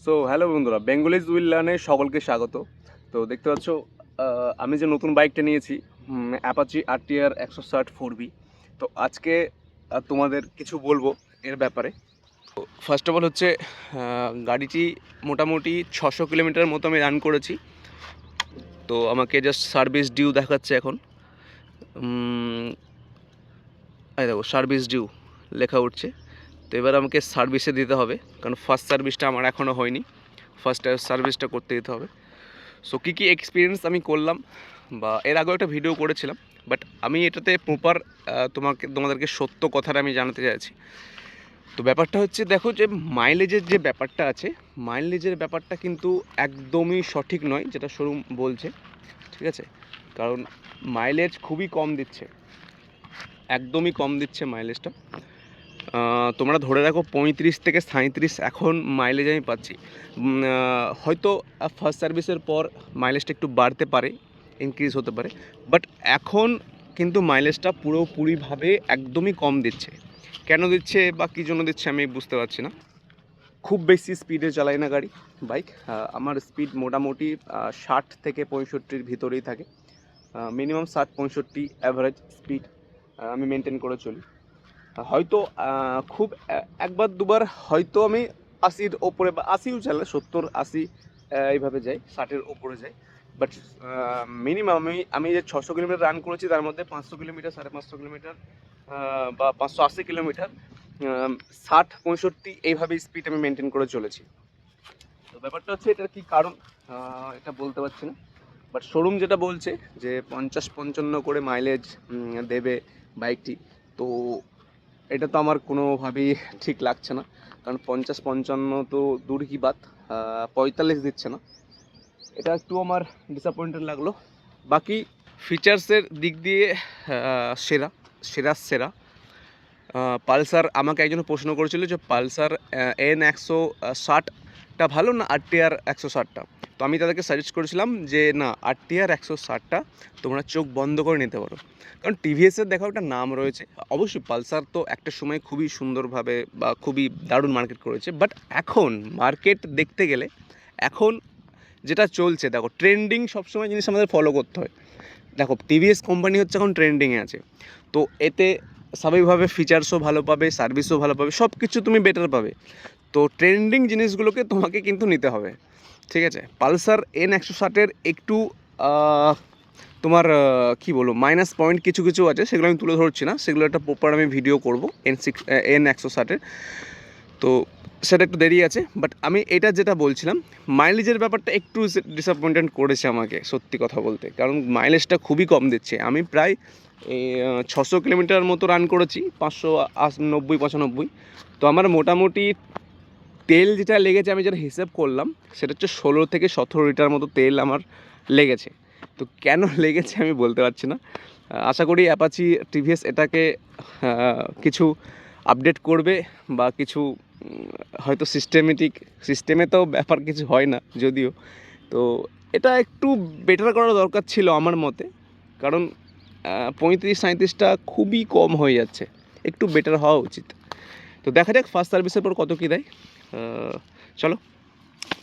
So hello বন্ধুরা, Bengalis will লার্নে সকলকে স্বাগত। তো দেখতে পাচ্ছ আমি যে নতুন বাইকটা নিয়েছি অ্যাপাচি RTR 160 4B। তো আজকে তোমাদের কিছু বলবো এর ব্যাপারে। তো ফার্স্ট অফ অল হচ্ছে গাড়িটি মোটামুটি 600 কিলোমিটার মতো আমি রান করেছি। তো আমাকে জাস্ট সার্ভিস ডিউ দেখাচ্ছে এখন। এই দেখো সার্ভিস ডিউ লেখা উঠছে। তো এবার আমাকে সার্ভিসে দিতে হবে, কারণ ফার্স্ট সার্ভিসটা আমার এখনও হয়নি। ফার্স্ট সার্ভিসটা করতে দিতে হবে। সো কী কী এক্সপিরিয়েন্স আমি করলাম, বা এর আগেও একটা ভিডিও করেছিলাম, বাট আমি এটাতে প্রপার তোমাদেরকে সত্য কথাটা আমি জানাতে চাইছি। তো ব্যাপারটা হচ্ছে, দেখো যে মাইলেজের যে ব্যাপারটা আছে, মাইলেজের ব্যাপারটা কিন্তু একদমই সঠিক নয় যেটা শোরুম বলছে, ঠিক আছে? কারণ মাইলেজ খুবই কম দিচ্ছে, একদমই কম দিচ্ছে মাইলেজটা। তোমরা ধরে রাখো 35 থেকে 37 এখন মাইলেজ আমি পাচ্ছি। হয়তো ফার্স্ট সার্ভিসের পর মাইলেজটা একটু বাড়তে পারে, ইনক্রিজ হতে পারে, বাট এখন কিন্তু মাইলেজটা পুরোপুরিভাবে একদমই কম দিচ্ছে। কেন দিচ্ছে বা কী জন্য দিচ্ছে আমি বুঝতে পারছি না। খুব বেশি স্পিডে চালাই না গাড়ি, বাইক। আমার স্পিড মোটামুটি 60 থেকে 65-র ভিতরেই থাকে। মিনিমাম 60-65 অ্যাভারেজ স্পিড আমি মেনটেন করে চলি। হয়তো খুব একবার দুবার হয়তো আমি 80-র ওপরে বা 80ও চালাই, 70-80 এইভাবে যাই, 60-এর ওপরে যাই। বাট মিনিমাম আমি যে 600 কিলোমিটার রান করেছি তার মধ্যে 500 কিলোমিটার, 550 কিলোমিটার বা 580 কিলোমিটার 60-65 এইভাবে স্পিড আমি মেনটেন করে চলেছি। তো ব্যাপারটা হচ্ছে এটার কী কারণ এটা বলতে পারছি না, বাট শোরুম যেটা বলছে যে 50-55 করে মাইলেজ দেবে বাইকটি। তো এটা তো আমার কোনোভাবেই ঠিক লাগছে না, কারণ 50-55 তো দূর কি বাত, 45 দিচ্ছে না। এটা একটু আমার ডিসঅ্যাপয়েন্টেড লাগলো। বাকি ফিচার্সের দিক দিয়ে সেরা সেরা সেরা। পালসার, আমাকে একজন প্রশ্ন করেছিল যে পালসার N160টা ভালো না RTR 160টা। তো আমি তাদেরকে সাজেস্ট করেছিলাম যে না, RTR 160টা তোমরা চোখ বন্ধ করে নিতে পারো, কারণ টিভিএসের দেখা একটা নাম রয়েছে। অবশ্যই পালসার তো একটা সময় খুবই সুন্দরভাবে বা খুবই দারুণ মার্কেট করেছে, বাট এখন মার্কেট দেখতে গেলে এখন যেটা চলছে, দেখো ট্রেন্ডিং সবসময় জিনিস আমাদের ফলো করতে হয়। দেখো টিভিএস কোম্পানি হচ্ছে এখন ট্রেন্ডিংয়ে আছে, তো এতে স্বাভাবিকভাবে ফিচার্সও ভালো পাবে, সার্ভিসও ভালো পাবে, সব কিছু তুমি বেটার পাবে। তো ট্রেন্ডিং জিনিসগুলোকে তোমাকে কিন্তু নিতে হবে, ঠিক আছে? পালসার N160-এর একটু তোমার কী বলবো, মাইনাস পয়েন্ট কিছু কিছু আছে, সেগুলো আমি তুলে ধরছি না, সেগুলো একটা প্রপার আমি ভিডিও করবো N160-এর। তো সেটা একটু দেরি আছে, বাট আমি এটা যেটা বলছিলাম, মাইলেজের ব্যাপারটা একটু ডিসঅ্যাপয়েন্টেড করেছে আমাকে, সত্যি কথা বলতে, কারণ মাইলেজটা খুবই কম দিচ্ছে। আমি প্রায় 600 কিলোমিটার মতো রান করেছি, 590-95। তো আমার মোটামুটি তেল যেটা লেগেছে, আমি যেটা হিসেব করলাম, সেটা হচ্ছে 16 থেকে 17 লিটার মতো তেল আমার লেগেছে। তো কেন লেগেছে আমি বলতে পারছি না। আশা করি অ্যাপাচি টিভিএস এটাকে কিছু আপডেট করবে, বা কিছু হয়তো সিস্টেমে তো ব্যাপার কিছু হয় না যদিও। তো এটা একটু বেটার করা দরকার ছিল আমার মতে, কারণ 35-37টা খুবই কম হয়ে যাচ্ছে, একটু বেটার হওয়া উচিত। তো দেখা যাক ফার্স্ট সার্ভিসের পর কত কী দেয়। চলো,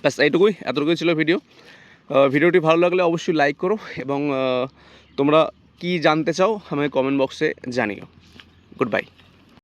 ব্যাস এতটুকুই ছিল ভিডিও। ভিডিওটি ভালো লাগলে অবশ্যই লাইক করো, এবং তোমরা কি জানতে চাও আমাকে কমেন্ট বক্সে জানিও। Good bye.